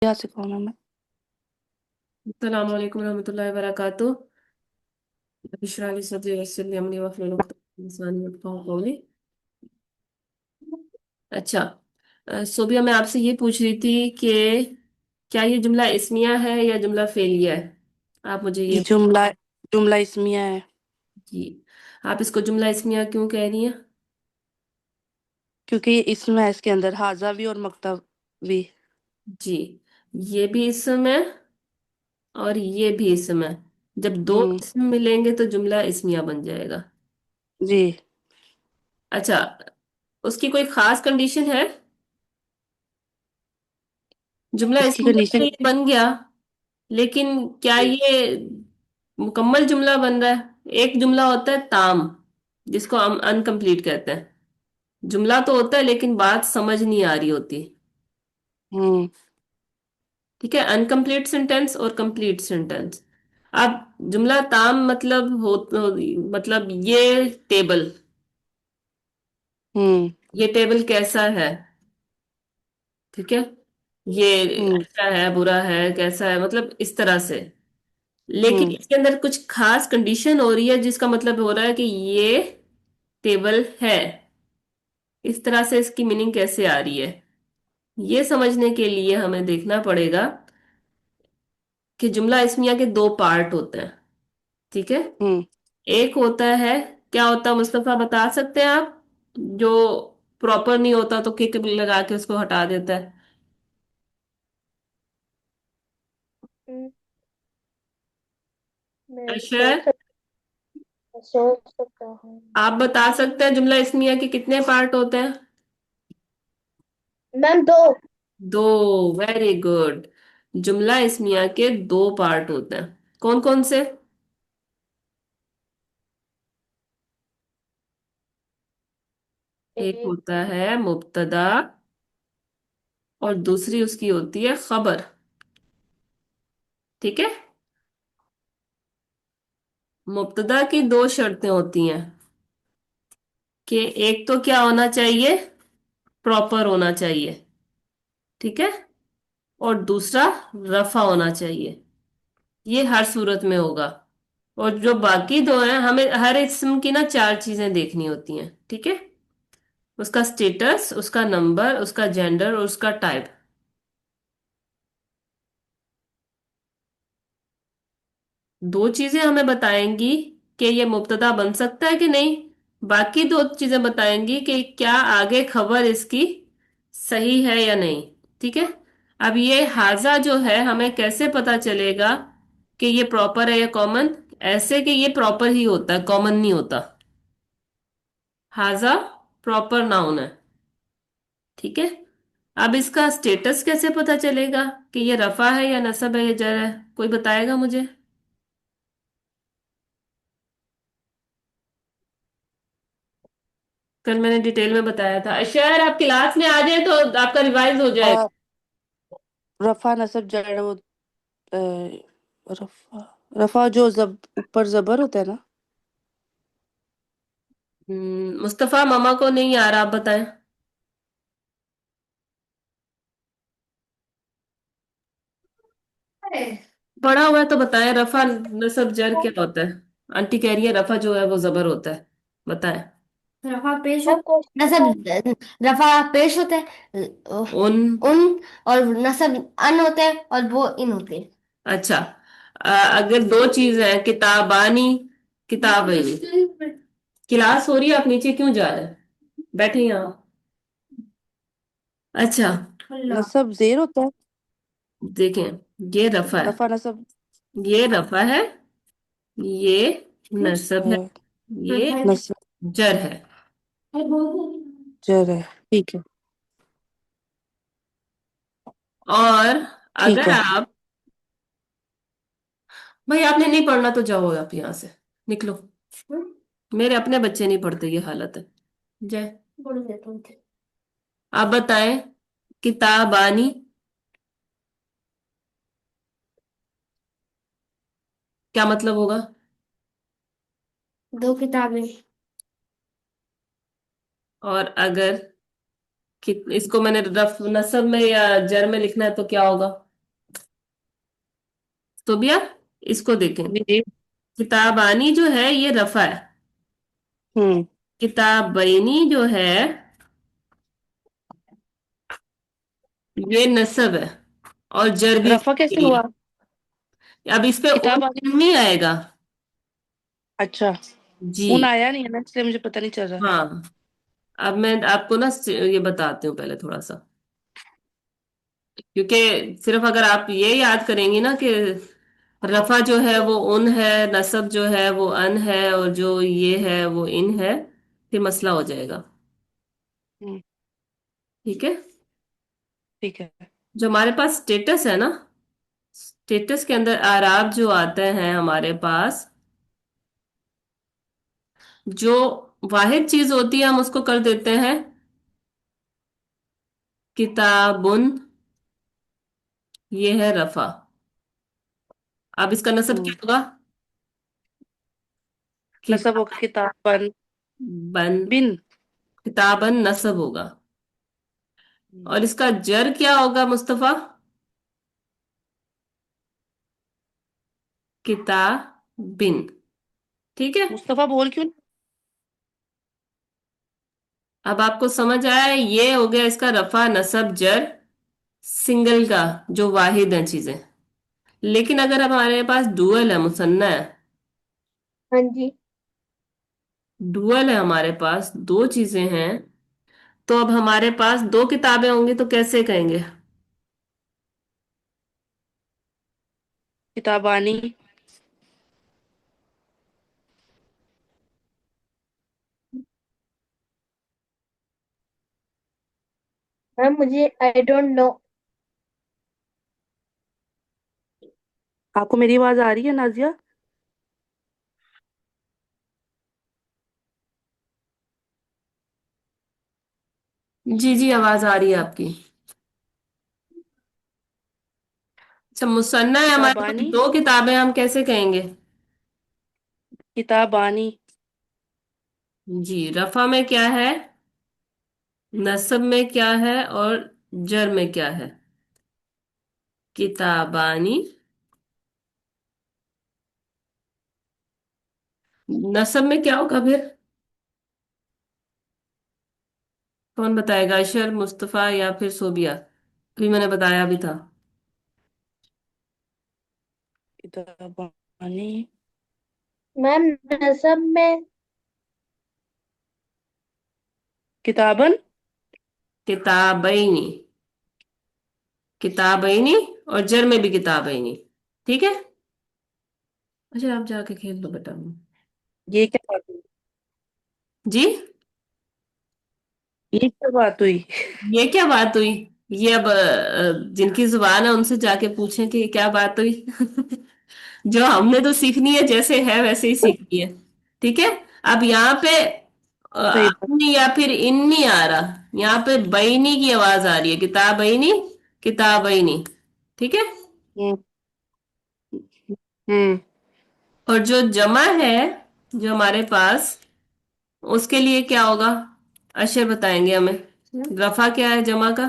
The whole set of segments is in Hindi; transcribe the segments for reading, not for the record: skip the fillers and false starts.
यहाँ से कौन हूँ मैं? अस्सलाम वालेकुम रहमतुल्लाहि व बरकातुहू। इशरा की सब्जी वैसे हमने वफल इंसानी कौली। अच्छा। सोबिया, मैं आपसे ये पूछ रही थी कि क्या ये जुमला इस्मिया है या जुमला फेलिया है। आप मुझे ये ये जुमला जुमला इसमिया है। जी, आप इसको जुमला इस्मिया क्यों कह रही हैं? क्योंकि इसमें है, इसके अंदर हाजा भी और मक्तब भी। जी, ये भी इसम है और ये भी इसम है। जब दो हम्म। इसम मिलेंगे तो जुमला इस्मिया बन जाएगा। जी। अच्छा, उसकी कोई खास कंडीशन है? जुमला इसकी इस्मिया तो कंडीशन। ये बन गया, लेकिन क्या ये मुकम्मल जुमला बन रहा है? एक जुमला होता है ताम, जिसको हम अनकंप्लीट कहते हैं। जुमला तो होता है लेकिन बात समझ नहीं आ रही होती। हम्म। ठीक है, अनकंप्लीट सेंटेंस और कंप्लीट सेंटेंस। अब जुमला ताम मतलब ये टेबल, हम्म। ये टेबल कैसा है? ठीक है, ये हम्म। अच्छा है बुरा है कैसा है, मतलब इस तरह से। लेकिन हम्म। इसके अंदर कुछ खास कंडीशन हो रही है, जिसका मतलब हो रहा है कि ये टेबल है। इस तरह से इसकी मीनिंग कैसे आ रही है, ये समझने के लिए हमें देखना पड़ेगा कि जुमला इस्मिया के दो पार्ट होते हैं। ठीक है, हम्म। एक होता है, क्या होता है मुस्तफा बता सकते हैं आप? जो प्रॉपर नहीं होता तो किक लगा के उसको हटा देता है। हम्म, मैं अशर, सोच सकता हूँ। आप बता सकते हैं जुमला इस्मिया के कितने पार्ट होते हैं? मैम दो। दो, वेरी गुड। जुमला इस्मिया के दो पार्ट होते हैं, कौन कौन से? एक एक होता है मुब्तदा और दूसरी उसकी होती है खबर। ठीक है, मुब्तदा की दो शर्तें होती हैं कि एक तो क्या होना चाहिए, प्रॉपर होना चाहिए। ठीक है, और दूसरा रफा होना चाहिए। ये हर सूरत में होगा। और जो बाकी दो हैं, हमें हर इस्म की ना चार चीजें देखनी होती हैं। ठीक है, उसका स्टेटस, उसका नंबर, उसका जेंडर और उसका टाइप। दो चीजें हमें बताएंगी कि ये मुब्तदा बन सकता है कि नहीं। बाकी दो चीजें बताएंगी कि क्या आगे खबर इसकी सही है या नहीं। ठीक है, अब ये हाजा जो है, हमें कैसे पता चलेगा कि ये प्रॉपर है या कॉमन? ऐसे कि ये प्रॉपर ही होता है, कॉमन नहीं होता। हाजा प्रॉपर नाउन है। ठीक है, अब इसका स्टेटस कैसे पता चलेगा कि ये रफा है या नसब है या जर है? कोई बताएगा मुझे? कल मैंने डिटेल में बताया था। अशर, आप क्लास में आ जाए तो आपका रिवाइज हो जाएगा। और रफा नसब जड़ वो रफा रफा जो ऊपर जबर होता है ना। मुस्तफा, मामा को नहीं आ रहा, आप बताएं। पढ़ा हुआ है तो बताएं, रफा नसब जर क्या होता है? आंटी कह रही है रफा जो है वो जबर होता है, बताएं। रफा पेश होता नसब। रफा पेश होता है उन, उन, और नसब अन होते हैं और वो इन होते हैं। अच्छा। अगर दो चीज है, किताबानी, किताबें। क्लास हो रही है, आप नीचे क्यों जा रहे हैं? बैठे यहाँ। अच्छा, नसब जेर होता है। देखें, ये रफा है, रफा नसब। ये रफा है, ये नसब है, अ, ये नसब जर है। जर है। ठीक है। और ठीक अगर है। आप, भाई आपने नहीं पढ़ना तो जाओ आप यहाँ से, निकलो। मेरे अपने बच्चे नहीं पढ़ते, ये हालत है। जय, बोल देता हूँ। आप बताएं, किताबानी क्या मतलब होगा? दो किताबें। और अगर इसको मैंने रफ नसब में या जर में लिखना है तो क्या होगा? तो भैया इसको देखें। जी जी। किताबानी जो है ये रफा है। हम्म। किताबैनी जो है ये नस्ब है, और जर भी रफा कैसे इसकी है। हुआ? अब इस पे किताब आ उन नहीं आएगा। अच्छा। जी। ऊन आया नहीं है ना, इसलिए मुझे पता नहीं चल रहा। हाँ, अब मैं आपको ना ये बताती हूँ पहले थोड़ा सा, क्योंकि सिर्फ अगर आप ये याद करेंगी ना कि रफा जो है वो उन है, नसब जो है वो अन है, और जो ये है वो इन है, फिर मसला हो जाएगा। हम्म। ठीक है। ठीक है। जो हमारे पास स्टेटस है ना, स्टेटस के अंदर आराब जो आते हैं हमारे पास, जो वाहिद चीज होती है हम उसको कर देते हैं किताबुन। ये है रफा। अब इसका नसब क्या हम्म। होगा? नसब किताबन। होगा किताबन बिन। किताबन नसब होगा। हम्म। और इसका जर क्या होगा मुस्तफा? किताबिन। ठीक है। मुस्तफा बोल क्यों नहीं? अब आपको समझ आया, ये हो गया इसका रफा नसब जर, सिंगल का, जो वाहिद है चीजें। लेकिन अगर हमारे पास डुअल है, मुसन्ना है, हाँ जी। डुअल है, हमारे पास दो चीजें हैं, तो अब हमारे पास दो किताबें होंगी तो कैसे कहेंगे? किताबानी। मैम मुझे आई डोंट नो। आपको मेरी आवाज आ रही है नाजिया? जी जी, आवाज आ रही है आपकी। अच्छा, मुसन्ना है हमारे पास किताबानी। दो किताबें, हम कैसे कहेंगे? किताबानी। जी, रफा में क्या है, नस्ब में क्या है, और जर में क्या है? किताबानी। नस्ब में क्या होगा फिर? कौन बताएगा, अशर, मुस्तफा या फिर सोबिया? अभी मैंने बताया भी था। किताबानी। मैम नसब में। किताबन। किताबैनी। किताबैनी, और जर में भी किताबैनी। ठीक है। अच्छा, आप जाके खेल लो बेटा। ये क्या बात हुई? जी। ये क्या बात हुई? ये क्या बात हुई? ये अब जिनकी जुबान है उनसे जाके पूछें कि क्या बात हुई। जो हमने तो सीखनी है, जैसे है वैसे ही सीखनी है। ठीक है। अब यहाँ पे सही बात। अपनी या फिर इन्नी आ रहा, यहाँ पे बैनी की आवाज आ रही है, किताब बैनी, किताब बैनी। ठीक है। हम्म। हम्म। और जो जमा है, जो हमारे पास, उसके लिए क्या होगा? अशर बताएंगे हमें। रफा क्या है जमा का,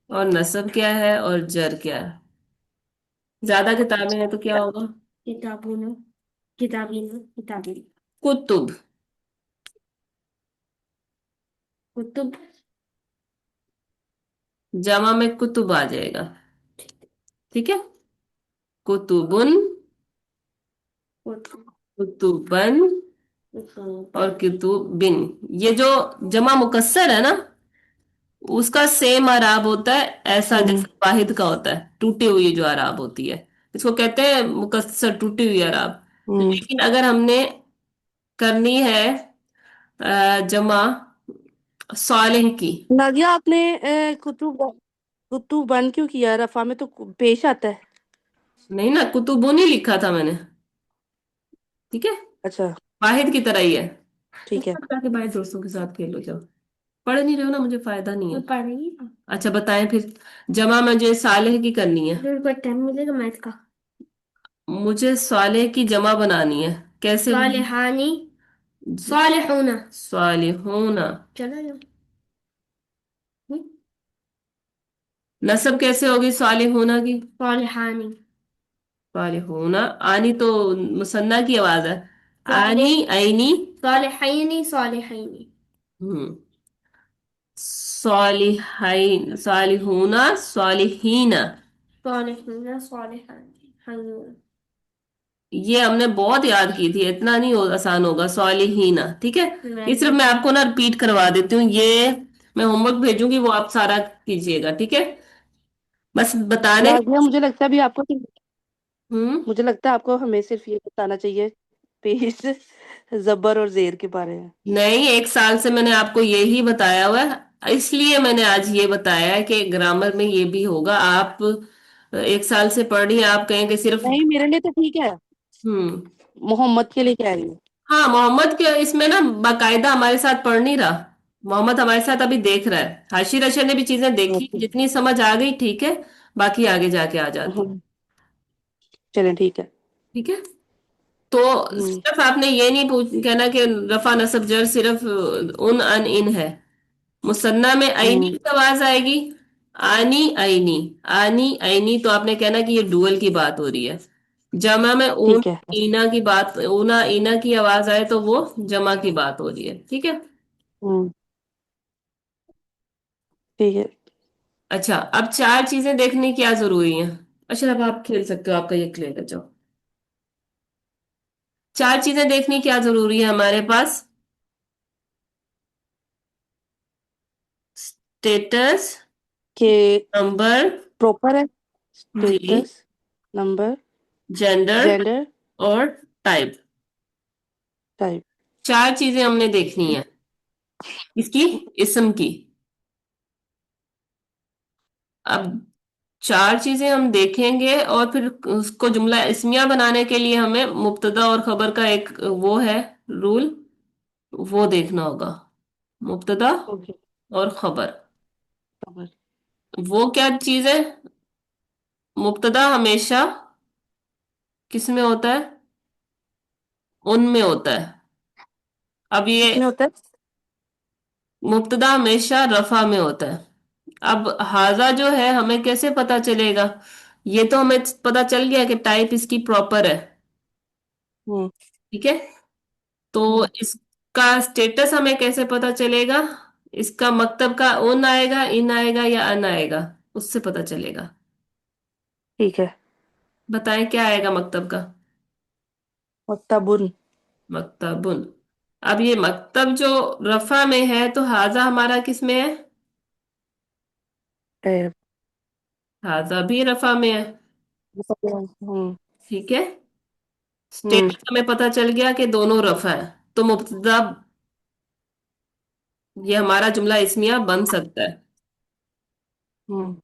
और नसब क्या है, और जर क्या है? ज्यादा किताबें हैं तो क्या होगा? किताबुन। किताबिन। किताबिन। कुतुब। कुतुब। जमा में कुतुब आ जाएगा। ठीक है। कुतुबुन, कुतुब। कुतुबन, कुतुब। और कुतुबिन। ये जो जमा मुकस्सर है ना, उसका सेम अराब होता है, ऐसा हम्म। जैसे वाहिद का होता है, टूटी हुई जो अराब होती है, इसको कहते हैं मुकस्सर, टूटी हुई अराब। हम्म। लेकिन अगर हमने करनी है जमा सालिह की। नादिया आपने कुतुब कुतुब बन क्यों किया? रफा में तो पेश आता है। नहीं ना, कुतुबुन ही लिखा था मैंने। ठीक है। अच्छा। वाहिद की तरह ही है। तो ठीक है। सब जाके बाहर दोस्तों के साथ खेलो जाओ। पढ़ नहीं रहे हो ना, मुझे फायदा नहीं है। मैं पढ़ रही हूँ। अच्छा बताएं फिर। जमा मुझे सालेह की करनी है। फिर कोई टाइम मिलेगा मैथ का? मुझे सालेह की जमा बनानी है। कैसे होगी? सालेहानी। सालिहूना। सालिहूना। चलो जाओ। हम्म? नसब कैसे होगी सालिहूना की? सालिहानी। सालिहूना। आनी तो मुसन्ना की आवाज है। आनी, सालिह आईनी। सालिहैनी सालिहैनी हम्म। सालिहाइन, सालिहूना, सालिहीना। सालिहीना सालिहैनी। ये हमने बहुत याद की थी, इतना नहीं आसान होगा। सालिहीना, ठीक है। ये सिर्फ मैं आपको ना रिपीट करवा देती हूँ ये। मैं होमवर्क भेजूंगी, वो आप सारा कीजिएगा, ठीक है। बस बताने। नाज़िया, मुझे लगता है अभी आपको, हम्म। मुझे लगता है आपको हमें सिर्फ ये बताना चाहिए पेश, जबर और जेर के बारे में। नहीं, एक साल से मैंने आपको यही बताया हुआ है, इसलिए मैंने आज ये बताया है कि ग्रामर में ये भी होगा। आप एक साल से पढ़ रही हैं, आप कहेंगे सिर्फ। नहीं, मेरे लिए तो ठीक है, हम्म। मोहम्मद के लिए कह रही हूँ। हाँ, मोहम्मद के इसमें ना बाकायदा हमारे साथ पढ़ नहीं रहा। मोहम्मद हमारे साथ अभी देख रहा है। हाशिर रशा ने भी चीजें देखी, ओके। जितनी समझ आ गई ठीक है, बाकी आगे जाके आ जाती। हम्म, चलें ठीक है। ठीक है। तो हम्म। सिर्फ आपने ये नहीं पूछ कहना कि रफा नसब जर सिर्फ उन अन इन है। मुसन्ना में आईनी हम्म। की आवाज आएगी। आनी, आईनी। आनी, आईनी, तो आपने कहना कि ये डुअल की बात हो रही है। जमा में ऊन, ठीक है। ईना की बात, ऊना ईना की आवाज आए तो वो जमा की बात हो रही है, ठीक है। हम्म। ठीक है। अच्छा, अब चार चीजें देखने क्या जरूरी है। अच्छा, अब आप खेल सकते हो, आपका ये क्लियर है। जाओ। चार चीजें देखनी क्या जरूरी है हमारे पास। स्टेटस, कि नंबर। प्रॉपर है, जी। स्टेटस, नंबर, जेंडर जेंडर, और टाइप। टाइप। चार चीजें हमने देखनी है इसकी, इसम की। अब चार चीजें हम देखेंगे और फिर उसको जुमला इस्मिया बनाने के लिए हमें मुब्तदा और खबर का एक वो है रूल, वो देखना होगा। मुब्तदा ओके। और खबर, खबर। वो क्या चीज है। मुब्तदा हमेशा किस में होता है, उनमें होता है। अब ये किसमें होता है? मुब्तदा हमेशा रफा में होता है। अब हाजा जो है हमें कैसे पता चलेगा। ये तो हमें पता चल गया कि टाइप इसकी प्रॉपर है, हम्म। ठीक है। तो हम्म। इसका स्टेटस हमें कैसे पता चलेगा। इसका मकतब का उन आएगा, इन आएगा या अन आएगा, उससे पता चलेगा। ठीक है। बताएं क्या आएगा मकतब का। मुत्तबुन। मकतबुन। अब ये मकतब जो रफा में है तो हाजा हमारा किस में है। ए, हाजा भी रफा में है, हम्म। ठीक है। हम्म। स्टेटस हमें पता चल गया कि दोनों रफा है, तो मुब्तदा, ये हमारा जुमला इस्मिया बन सकता है। हम्म।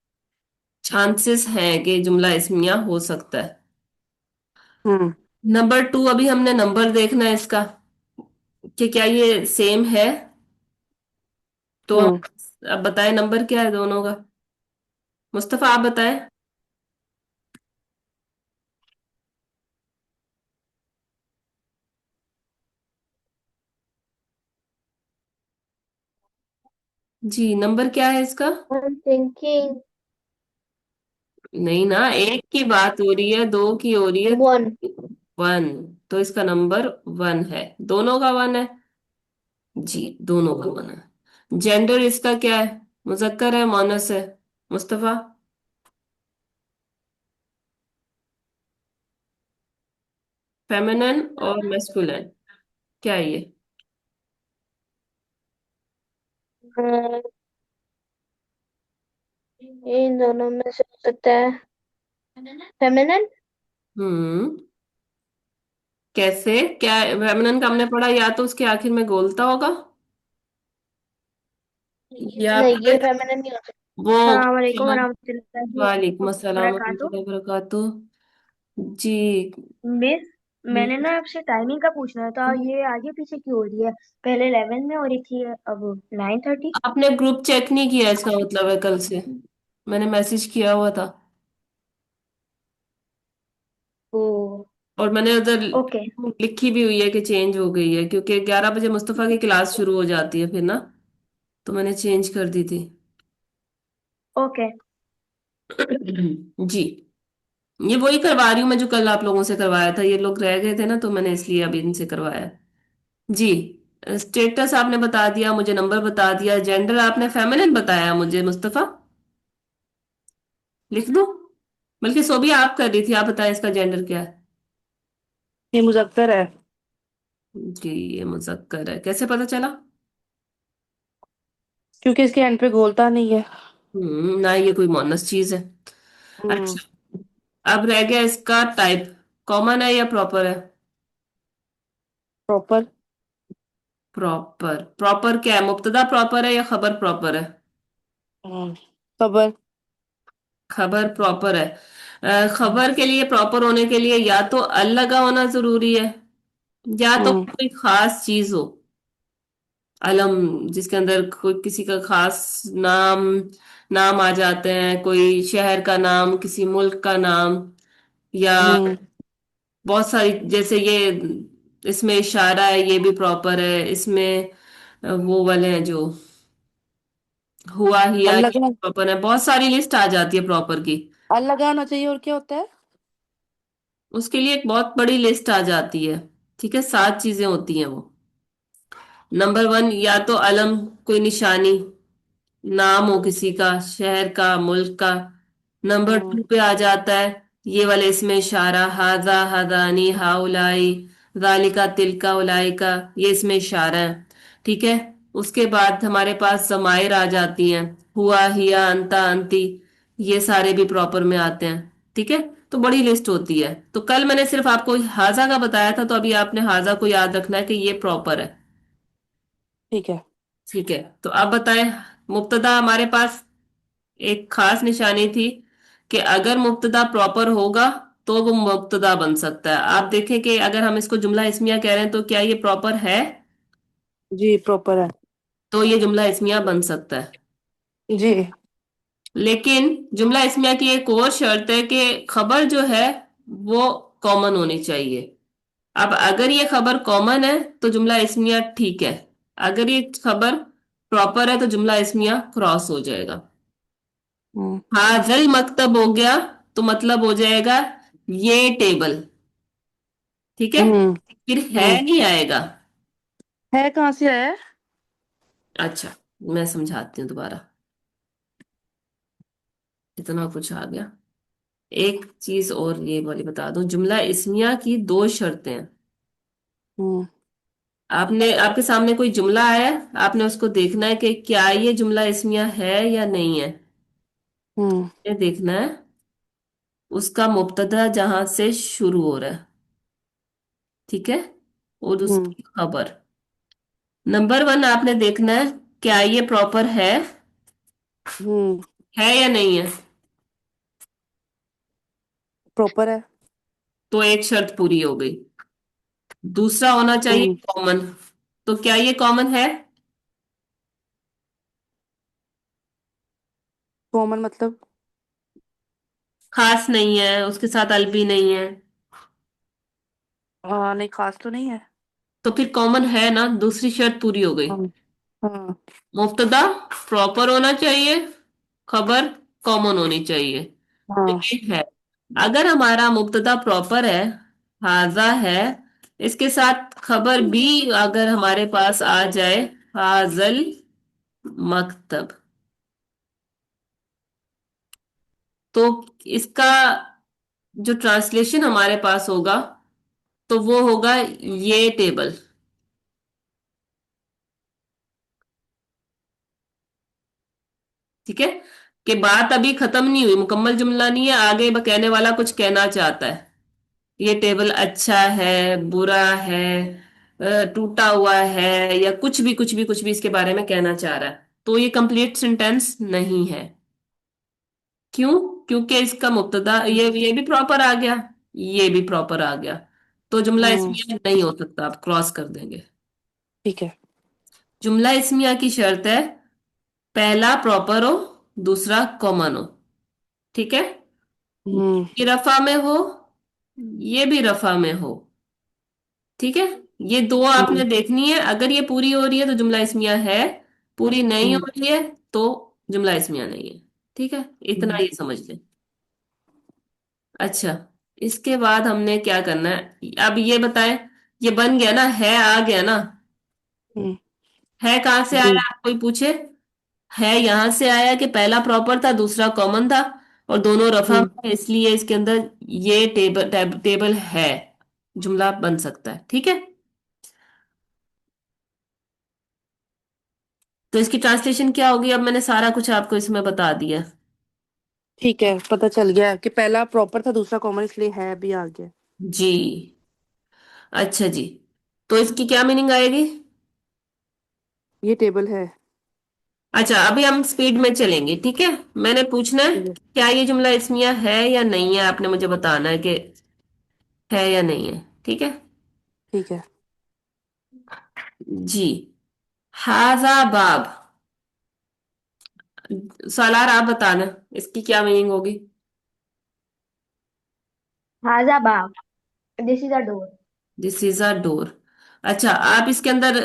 चांसेस हैं कि जुमला इस्मिया हो सकता है। हम्म। नंबर टू, अभी हमने नंबर देखना है इसका कि क्या ये सेम है। तो हम्म। अब बताएं नंबर क्या है दोनों का। मुस्तफा आप बताएं। जी, नंबर क्या है इसका। I'm thinking नहीं ना, एक की बात हो रही है, दो की हो रही है। one. वन। तो इसका नंबर वन है, दोनों का वन है। जी, दोनों का वन है। जेंडर इसका क्या है, मुजक्कर है मोनस है। मुस्तफा। फेमिनिन और मेस्कुलिन, क्या है ये। इन दोनों में से हो सकता है फेमिनिन। हम्म। कैसे, क्या फेमिनिन का हमने पढ़ा, या तो उसके आखिर में गोलता होगा, या नहीं, ये फिर फेमिनिन नहीं हो सकता। वो सलाम अलैकुम वरहमतुल्लाहि वालेकुम अस्सलाम वबरकातुह। वरहमतुल्लाहि वबरकातुह। जी। मिस, मैंने हम्म। ना आपसे टाइमिंग का पूछना था, ये आगे पीछे क्यों हो रही है? पहले 11 में हो रही थी, अब 9:30। आपने ग्रुप चेक नहीं किया, इसका मतलब है कल से मैंने मैसेज किया हुआ था, ओ। और मैंने उधर ओके। लिखी भी हुई है कि चेंज हो गई है, क्योंकि 11 बजे मुस्तफा की क्लास शुरू हो जाती है फिर ना, तो मैंने चेंज कर दी थी। ओके। जी। ये वही करवा रही हूँ मैं जो कल आप लोगों से करवाया था, ये लोग रह गए थे ना तो मैंने इसलिए अभी इनसे करवाया। जी। स्टेटस आपने बता दिया मुझे, नंबर बता दिया, जेंडर आपने फेमिनिन बताया मुझे मुस्तफा, लिख दूं? बल्कि सोभी आप कर रही थी, आप बताएं इसका जेंडर क्या है। ये मुजक्कर है। जी, ये मुजक्कर है, कैसे पता चला? क्योंकि इसके एंड पे गोलता नहीं है। ना ये कोई मोनस चीज है। हम्म। अच्छा, अब रह गया इसका टाइप, कॉमन है या प्रॉपर है? प्रॉपर। प्रॉपर, प्रॉपर क्या है, मुब्तदा प्रॉपर है या खबर प्रॉपर है? हम्म। खबर। खबर प्रॉपर है। खबर के लिए, प्रॉपर होने के लिए या तो अल लगा होना जरूरी है, या तो हम्म। कोई खास चीज हो, अलम, जिसके अंदर कोई किसी का खास नाम, नाम आ जाते हैं, कोई शहर का नाम, किसी मुल्क का नाम, या हम्म। बहुत सारी, जैसे ये इसमें इशारा है, ये भी प्रॉपर है इसमें। वो वाले हैं जो हुआ हिया, ये अलग। प्रॉपर है, बहुत सारी लिस्ट आ जाती है प्रॉपर की। अलग आना चाहिए, और क्या होता है? उसके लिए एक बहुत बड़ी लिस्ट आ जाती है। ठीक है, 7 चीजें होती हैं वो। नंबर 1, या तो अलम, कोई निशानी, नाम हो किसी का, शहर का, मुल्क का। नंबर हम्म। 2 पे आ जाता है ये वाले, इसमें इशारा, हाजा हादानी हाउलाई, जालिका तिलका उलाइका, ये इसमें इशारा है। ठीक है। उसके बाद हमारे पास जमायर आ जाती हैं, हुआ हिया अंता अंती, ये सारे भी प्रॉपर में आते हैं। ठीक है। तो बड़ी लिस्ट होती है। तो कल मैंने सिर्फ आपको हाजा का बताया था, तो अभी आपने हाजा को याद रखना है कि ये प्रॉपर है। ठीक है। ठीक है, तो आप बताएं। मुब्तदा हमारे पास एक खास निशानी थी कि अगर मुब्तदा प्रॉपर होगा तो वो मुब्तदा बन सकता है। आप देखें कि अगर हम इसको जुमला इस्मिया कह रहे हैं तो क्या ये प्रॉपर है? जी प्रॉपर है। तो ये जुमला इस्मिया बन सकता है। जी। लेकिन जुमला इस्मिया की एक और शर्त है कि खबर जो है वो कॉमन होनी चाहिए। अब अगर ये खबर कॉमन है तो जुमला इस्मिया ठीक है, अगर ये खबर प्रॉपर है तो जुमला इस्मिया क्रॉस हो जाएगा। हम्म। हाजल मकतब हो गया तो मतलब हो जाएगा ये टेबल। ठीक है। हम्म। फिर है हम्म। नहीं आएगा। है कहाँ से है? अच्छा, मैं समझाती हूँ दोबारा, इतना कुछ आ गया। एक चीज और ये वाली बता दूं, जुमला इस्मिया की 2 शर्तें हैं। हम्म। आपने, आपके सामने कोई जुमला आया, आपने उसको देखना है कि क्या ये जुमला इस्मिया है या नहीं है। हम्म। ये देखना है उसका मुब्तदा जहां से शुरू हो रहा है। ठीक है। और हम्म। उसकी खबर। नंबर 1 आपने देखना है क्या ये प्रॉपर हम्म। है या नहीं है। प्रॉपर है। तो एक शर्त पूरी हो गई। दूसरा होना चाहिए हम्म। कॉमन। तो क्या ये कॉमन है? कॉमन मतलब? खास नहीं है, उसके साथ अल भी नहीं है। हाँ, नहीं खास तो नहीं है। तो फिर कॉमन है ना, दूसरी शर्त पूरी हो गई। हाँ। हाँ। मुब्तदा प्रॉपर होना चाहिए, खबर कॉमन होनी चाहिए। तो हाँ। ये है। अगर हमारा मुब्तदा प्रॉपर है, हाजा है, इसके साथ खबर भी अगर हमारे पास आ जाए, हाजल मकतब, तो इसका जो ट्रांसलेशन हमारे पास होगा तो वो होगा ये टेबल। ठीक है। कि बात अभी खत्म नहीं हुई, मुकम्मल जुमला नहीं है, आगे कहने वाला कुछ कहना चाहता है। ये टेबल अच्छा है, बुरा है, टूटा हुआ है, या कुछ भी कुछ भी कुछ भी इसके बारे में कहना चाह रहा है, तो ये कंप्लीट सेंटेंस नहीं है। क्यों? क्योंकि इसका मुब्तदा ये भी प्रॉपर आ गया, ये भी प्रॉपर आ गया, तो जुमला हम्म। इसमें नहीं हो सकता, आप क्रॉस कर देंगे। ठीक है। जुमला इस्मिया की शर्त है पहला प्रॉपर हो, दूसरा कॉमन हो। ठीक है। हम्म। ये रफा में हो, ये भी रफा में हो। ठीक है। ये दो आपने हम्म। देखनी है, अगर ये पूरी हो रही है तो जुमला इस्मिया है, पूरी नहीं हम्म। हो रही है तो जुमला इस्मिया नहीं है। ठीक है, इतना हम्म। ही समझ लें। अच्छा, इसके बाद हमने क्या करना है, अब ये बताएं। ये बन गया ना, है आ गया ना। हम्म। है कहाँ से जी। आया, आप कोई पूछे? है यहां से आया कि पहला प्रॉपर था दूसरा कॉमन था, और दोनों रफा हम्म। में है, इसलिए इसके अंदर ये टेबल है। जुमला बन सकता है, ठीक है। तो इसकी ट्रांसलेशन क्या होगी, अब मैंने सारा कुछ आपको इसमें बता दिया। ठीक है, पता चल गया कि पहला प्रॉपर था दूसरा कॉमन, इसलिए है भी आ गया। जी। अच्छा जी, तो इसकी क्या मीनिंग आएगी? ये टेबल है। अच्छा, अभी हम स्पीड में चलेंगे, ठीक है। मैंने पूछना है ठीक है। क्या ये जुमला इस्मिया है या नहीं है, आपने मुझे बताना है कि है या नहीं है, ठीक है। ठीक है। जी। हाजा बाब। सालार आप बताना इसकी क्या मीनिंग होगी। हाजा बाब, this is a door. This is a door. अच्छा, आप इसके अंदर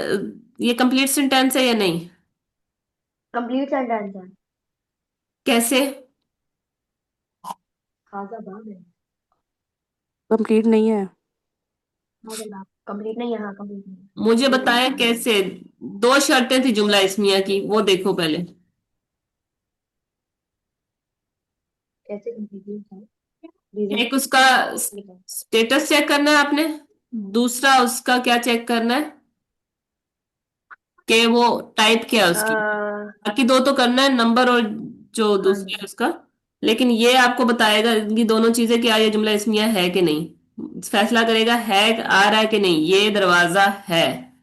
ये कंप्लीट सेंटेंस है या नहीं? कंप्लीट सेंटेंस है। कैसे? हाजा बाब है। कंप्लीट नहीं है। हाजा बाब कंप्लीट नहीं है, हाँ कंप्लीट नहीं है। मुझे बताएं कैसे। दो शर्तें थी जुमला इस्मिया की, वो देखो पहले। कैसे कंप्लीट नहीं है? रीजन एक उसका लिखा स्टेटस चेक करना है आपने, दूसरा उसका क्या चेक करना है कि वो टाइप क्या है है। उसकी। बाकी दो तो करना है, नंबर और जो हाँ दूसरी जी। है उसका। लेकिन ये आपको बताएगा कि दोनों चीजें क्या ये जुमला इसमिया है कि नहीं, फैसला करेगा है आ रहा है कि नहीं, ये दरवाजा है।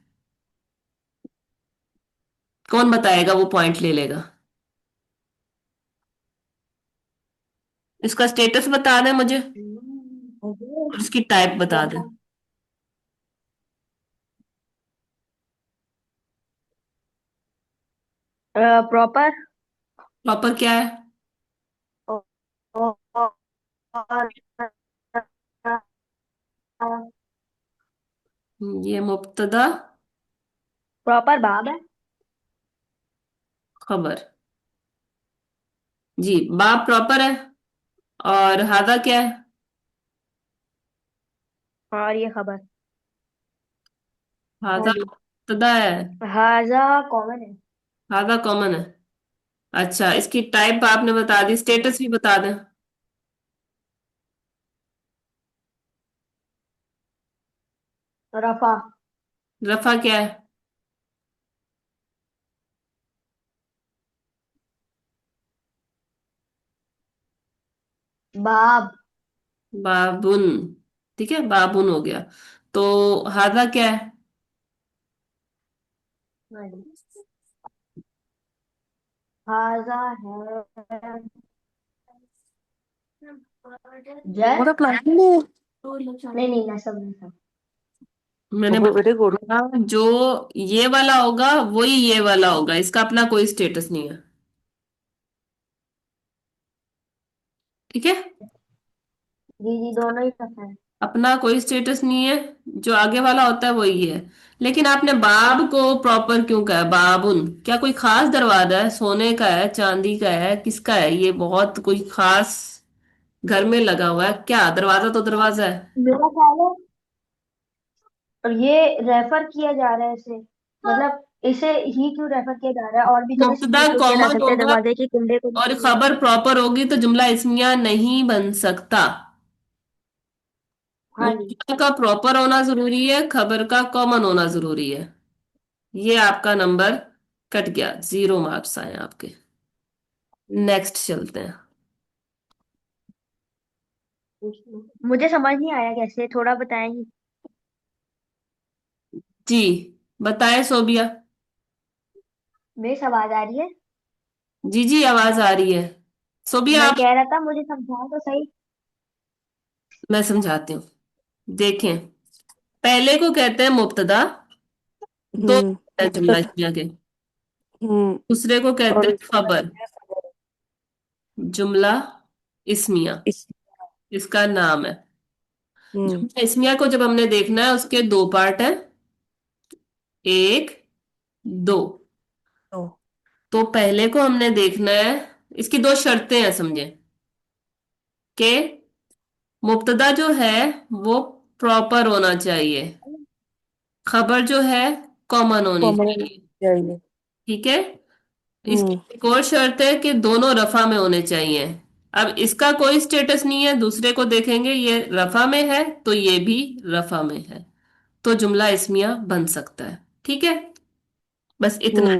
कौन बताएगा, वो पॉइंट ले लेगा। इसका स्टेटस बता दें मुझे, और इसकी टाइप बता कौन दें। सा? प्रॉपर। प्रॉपर क्या है? और ये मुब्तदा प्रॉपर बाब है। खबर। जी, बाप प्रॉपर है। और हादा क्या है? और ये खबर। हाँ हादा जी। मुब्तदा है। हाजा कॉमन है। हादा कॉमन है। अच्छा, इसकी टाइप आपने बता दी, स्टेटस भी बता दें। रफा। रफा क्या है? बाब। बाबुन। ठीक है, बाबुन हो गया। तो हादा क्या है? हाँ जी। हाजा है जय। हमारा प्लान नहीं है। नहीं नहीं, मैं सब नहीं सब। मैंने ओहो वेरी गुड। बताया जो ये वाला होगा वही ये वाला होगा, इसका अपना कोई स्टेटस नहीं है, ठीक है। जी जी, दोनों ही सब है। अपना कोई स्टेटस नहीं है, जो आगे वाला होता है वही है। लेकिन आपने बाब को प्रॉपर क्यों कहा, बाबुन क्या कोई खास दरवाजा है, सोने का है, चांदी का है, किसका है ये, बहुत कोई खास घर में लगा हुआ है क्या, दरवाजा तो दरवाजा है। मेरा ख्याल है, और ये रेफर किया जा रहा है इसे, मतलब इसे ही क्यों रेफर किया जा रहा है, और भी तो किसी मुब्तदा चीज को किया जा कॉमन सकता है, होगा दरवाजे की कुंडे को और भी। खबर प्रॉपर होगी तो जुमला इस्मिया नहीं बन सकता। हाँ जी। मुब्तदा का प्रॉपर होना जरूरी है, खबर का कॉमन होना जरूरी है। ये आपका नंबर कट गया, 0 मार्क्स आए आपके। नेक्स्ट चलते हैं। मुझे समझ नहीं आया कैसे, थोड़ा बताएंगे? जी, बताएं सोबिया। मेरी आवाज आ रही है? जी जी, आवाज आ रही है। सोबिया मैं आप, कह रहा था मुझे समझाओ तो सही। मैं समझाती हूँ। देखें, पहले को कहते हैं मुब्तदा, दो है मुझे जुमला पता। इस्मिया के। हम्म। दूसरे को कहते और हैं खबर, जुमला इस्मिया इस। इसका नाम है। हम्म। जुमला इस्मिया को जब हमने देखना है उसके दो पार्ट हैं, एक, दो। तो तो पहले को हमने देखना है, इसकी दो शर्तें हैं समझे, कि मुब्तदा जो है वो प्रॉपर होना चाहिए, खबर जो है कॉमन होनी कॉमन चाहिए। चाहिए। ठीक है। इसकी हम्म। एक और शर्त है कि दोनों रफा में होने चाहिए। अब इसका कोई स्टेटस नहीं है, दूसरे को देखेंगे, ये रफा में है तो ये भी रफा में है, तो जुमला इस्मिया बन सकता है। ठीक है, बस इतना।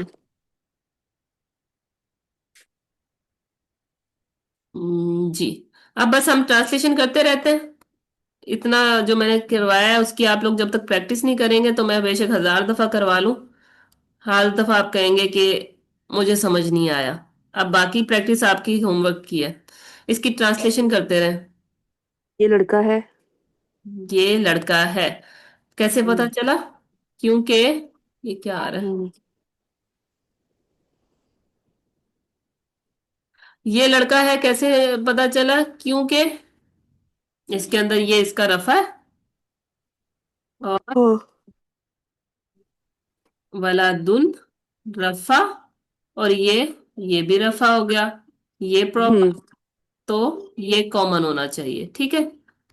हम्म। जी। अब बस हम ट्रांसलेशन करते रहते हैं। इतना जो मैंने करवाया है उसकी आप लोग जब तक प्रैक्टिस नहीं करेंगे तो मैं बेशक 1000 दफा करवा लूं, हर दफा आप कहेंगे कि मुझे समझ नहीं आया। अब बाकी प्रैक्टिस आपकी होमवर्क की है, इसकी ट्रांसलेशन करते रहें। ये लड़का है। ये लड़का है, कैसे पता हम्म। चला? क्योंकि ये क्या आ रहा है, हम्म। ये लड़का है कैसे पता चला? क्योंकि इसके अंदर ये इसका रफा है, और हाँ। वलादुन रफा, और ये भी रफा हो गया, ये प्रॉपर, हम्म। तो ये कॉमन होना चाहिए। ठीक है,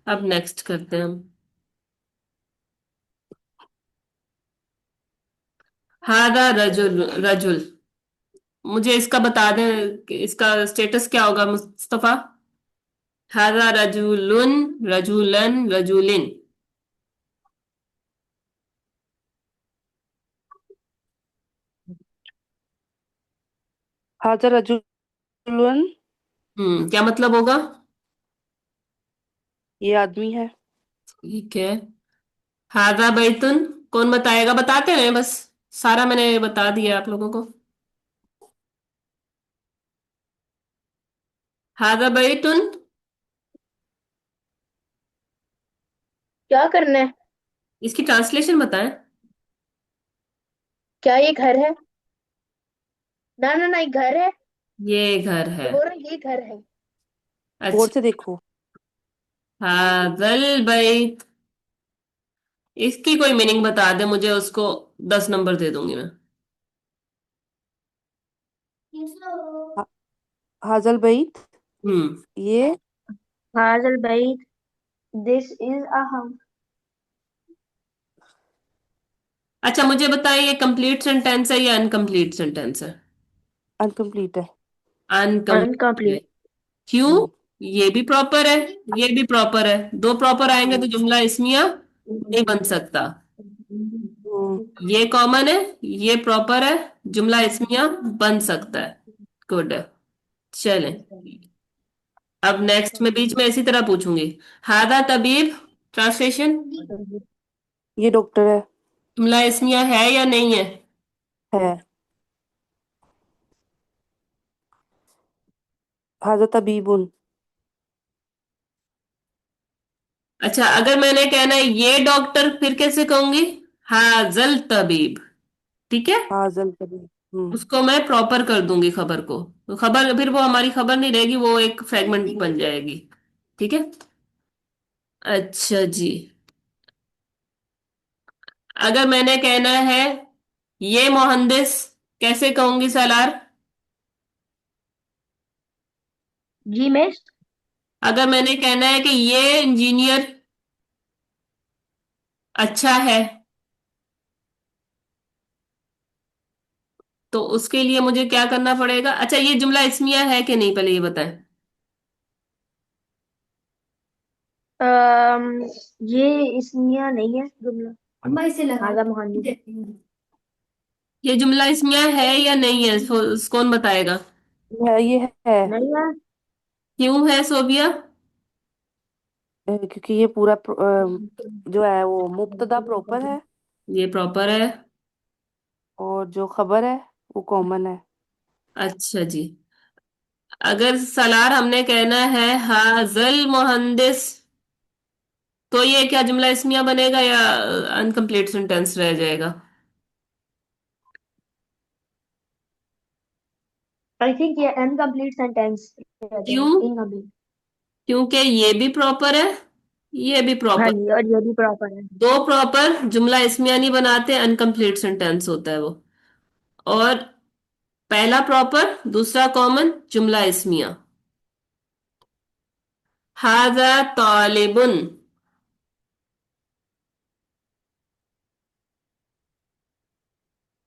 अब नेक्स्ट करते हैं हम। हादा रजुल, रजुल, मुझे इसका बता दें कि इसका स्टेटस क्या होगा मुस्तफा? हादा रजुलुन, रजुलन, रजुलिन। हाजा रजुलन। क्या मतलब होगा? ये आदमी है। ठीक है। हादा बैतुन, कौन बताएगा? बताते रहे बस, सारा मैंने बता दिया आप लोगों को। हादा बैतुन, क्या करना है? इसकी ट्रांसलेशन बताएं। क्या ये घर है? ना ना ना, ये घर है। ये घर मैं है। बोल रहा हूँ ये घर है। गौर अच्छा। से देखो। हादल बैत, इसकी कोई मीनिंग बता दे मुझे, उसको 10 नंबर दे दूंगी मैं। हा, हाजल बैत। हम्म। ये हाजल भाई, दिस इज अ हाउस। अच्छा मुझे बताइए, ये कंप्लीट सेंटेंस है या अनकंप्लीट सेंटेंस है? अनकम्प्लीट है। अनकंप्लीट है। अनकम्प्लीट। क्यों? हम्म। ये भी प्रॉपर है, ये भी प्रॉपर है, दो प्रॉपर आएंगे तो जुमला इसमिया नहीं बन सकता। हम्म। ये कॉमन है, ये प्रॉपर है, जुमला इसमिया बन सकता है। गुड। चलें, अब नेक्स्ट में बीच में इसी तरह पूछूंगी। हादा तबीब, ट्रांसलेशन, ये डॉक्टर है। जुमला इसमिया है या नहीं है? है। हाजा तबीबुन। अच्छा, अगर मैंने कहना है ये डॉक्टर, फिर कैसे कहूंगी? हाजल तबीब। ठीक है, हाजल तबीब। हम्म। उसको मैं प्रॉपर कर दूंगी खबर को, तो खबर फिर वो हमारी खबर नहीं रहेगी, वो एक फ्रेगमेंट बन जाएगी। ठीक है। अच्छा जी, अगर मैंने कहना है ये मोहंदिस, कैसे कहूंगी सलार? जी मिस। अगर मैंने कहना है कि ये इंजीनियर अच्छा है, तो उसके लिए मुझे क्या करना पड़ेगा? अच्छा, ये जुमला इस्मिया है कि नहीं, पहले ये बताएं। अम, ये इसमिया नहीं है जुमला। अम्मा इसे लगा हाजा मोहन। ये जुमला इस्मिया है या नहीं है, कौन बताएगा? ये है। नहीं है। क्यों है सोबिया? क्योंकि ये पूरा जो है वो मुब्तदा प्रॉपर है। ये प्रॉपर है। और जो खबर है वो कॉमन है। अच्छा जी, अगर सलार हमने कहना है हाजल मोहंदिस, तो ये क्या जुमला इस्मिया बनेगा या अनकंप्लीट सेंटेंस रह जाएगा? आई थिंक ये इनकम्प्लीट सेंटेंस रह क्यों? जाएगा, इनकम्प्लीट। क्योंकि ये भी प्रॉपर है, ये भी हाँ प्रॉपर। जी, और ये भी प्रॉपर है। दो प्रॉपर जुमला इस्मिया नहीं बनाते, अनकंप्लीट सेंटेंस होता है वो। और पहला प्रॉपर, दूसरा कॉमन, जुमला इस्मिया। हाजा तालिबुन।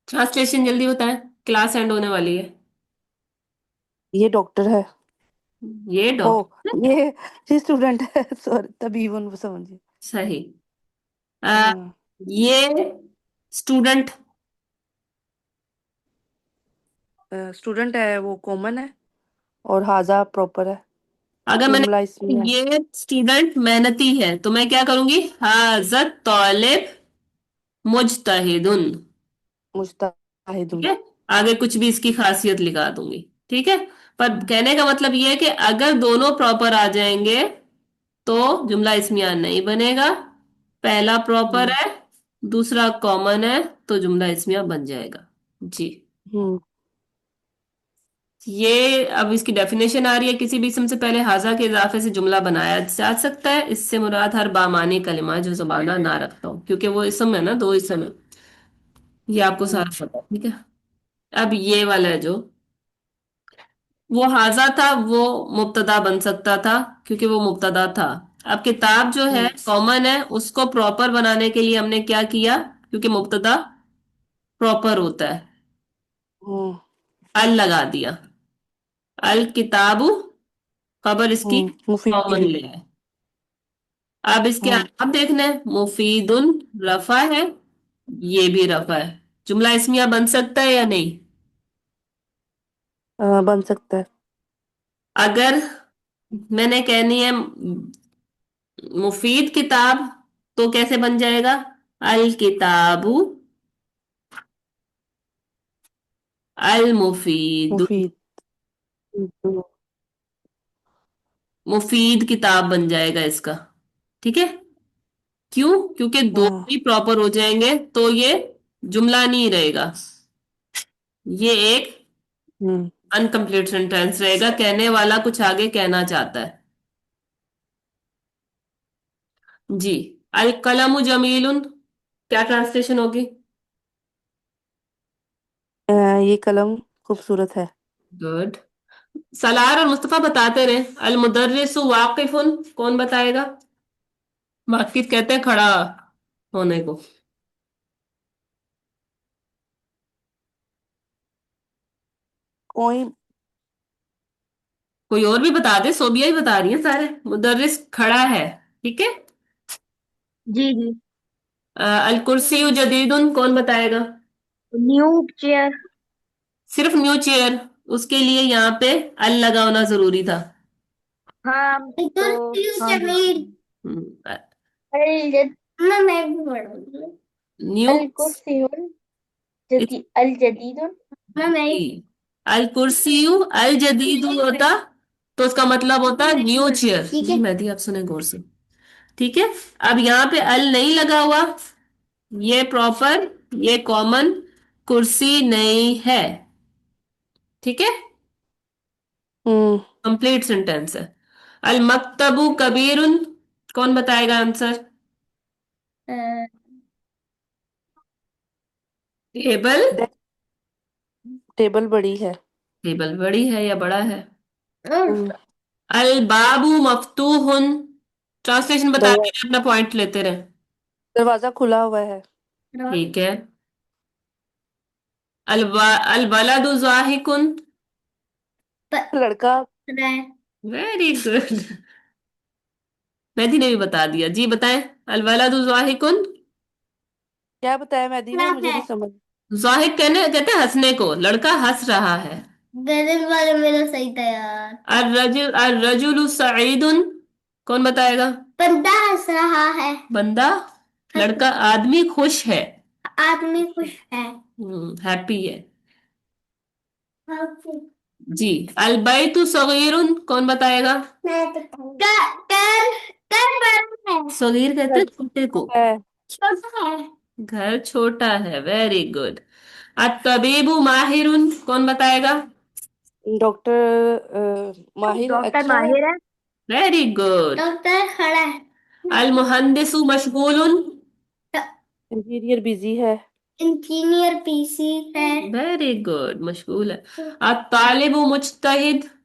ट्रांसलेशन जल्दी बताएं, क्लास एंड होने वाली है। ये डॉक्टर है। ये ओ, डॉक्टर। ये स्टूडेंट है। सॉरी, तभी वो समझिए। सही। आ, हाँ। ये स्टूडेंट। स्टूडेंट है, वो कॉमन है। और हाजा प्रॉपर है। अगर मैंने जुमला इसमें है। ये स्टूडेंट मेहनती है तो मैं क्या करूंगी, हाजत तालिब मुजतहिदुन। ठीक मुस्ताहिदुन। है। आगे कुछ भी इसकी खासियत लिखा दूंगी। ठीक है। पर कहने का मतलब ये है कि अगर दोनों प्रॉपर आ जाएंगे तो जुमला इसमिया नहीं बनेगा। पहला प्रॉपर हम्म। है, दूसरा कॉमन है, तो जुमला इसमिया बन जाएगा। जी। हम्म। ये अब इसकी डेफिनेशन आ रही है, किसी भी इसम से पहले हाजा के इजाफे से जुमला बनाया जा सकता है। इससे मुराद हर बामानी कलिमा जो जबाना ना रखता हो, क्योंकि वो इसम है ना, दो इसम है। ये आपको हम्म। सारा पता है। ठीक है। अब ये वाला है जो, वो हाजा था वो मुब्तदा बन सकता था, क्योंकि वो मुब्तदा था। अब किताब जो है हम्म। कॉमन है, उसको प्रॉपर बनाने के लिए हमने क्या किया, क्योंकि मुब्तदा प्रॉपर होता है, हम्म। अल लगा दिया। अल किताबु खबर इसकी कॉमन मुफीद। ले है। अब इसके हम्म। आप देखना है, मुफीदुन रफा है, ये भी रफा है। जुमला इसमिया बन सकता है या नहीं। बन सकता है। अगर मैंने कहनी है मुफीद किताब, तो कैसे बन जाएगा, अल किताबु अल मुफीद। मुफीद। हम्म। मुफीद किताब बन जाएगा इसका। ठीक है। क्यों, क्योंकि दो हाँ। ही प्रॉपर हो जाएंगे तो ये जुमला नहीं रहेगा, ये एक हम्म। अनकंप्लीट सेंटेंस रहेगा, कहने वाला कुछ आगे कहना चाहता है। जी। अल कलमु जमीलुन, क्या ट्रांसलेशन होगी। ये कलम खूबसूरत है। गुड। सलार और मुस्तफा बताते रहे। अल मुदर्रिसु वाकिफुन, कौन बताएगा। वाकिफ कहते हैं खड़ा होने को। कोई। कोई और भी बता दे, सोबिया ही बता रही है सारे। मुदर्रिस खड़ा है। ठीक है। जी जी। अल कुर्सी जदीदुन, कौन बताएगा। New chair. सिर्फ न्यू चेयर, उसके लिए यहाँ पे अल लगा होना जरूरी था। हाँ तो हाँ जी। अल जद न्यू। अल कुर्सियुन जदी अल जदीदुन। अल कुर्सी अल जदीदु होता तो उसका मतलब होता न्यू चेयर। ठीक है मेहदी, आप सुने गौर से। ठीक है। अब यहाँ पे अल नहीं लगा हुआ, ये प्रॉपर, ये कॉमन, कुर्सी नहीं है। ठीक है। हम्म। कंप्लीट सेंटेंस है। अल मकतबु कबीरुन, कौन बताएगा आंसर। टेबल। डे- टेबल बड़ी है। टेबल बड़ी है या बड़ा है। हम्म। अल बाबू मफ्तूहुन, ट्रांसलेशन बताते दरवा- रहे, अपना पॉइंट लेते रहे। दरवाजा खुला हुआ है। ठीक है। अल वलदु जाहिकुन। लड़का। Very good. मैथी ने भी बता दिया। जी बताएं। अल वलदु जाहिकुन। क्या बताया मैदी ने, मुझे नहीं समझ। जाहिक कहने कहते हैं हंसने को, लड़का हंस रहा है। गजल वाला मेरा सही था यार। अर रजुलु सईदुन, कौन बताएगा। बंदा हंस रहा है। बंदा, लड़का, आदमी खुश है। आदमी खुश है। हैप्पी है। जी। अल बैतु सगीरुन, कौन बताएगा। मैं बताऊंगा। घर घर बड़ा है, सगीर कहते घर हैं छोटे को। है। छोटा है। घर छोटा है, वेरी गुड। अतबीबु माहिरुन, कौन बताएगा। डॉक्टर माहिर डॉक्टर अच्छा है। माहिर है। Very good. डॉक्टर खड़ा है। अल मुहंदिसु मशगूलुन। इंटीरियर बिजी है। इंजीनियर पीसी है। वेरी गुड, मशगूल है। अत तालिबु मुज्तहिद,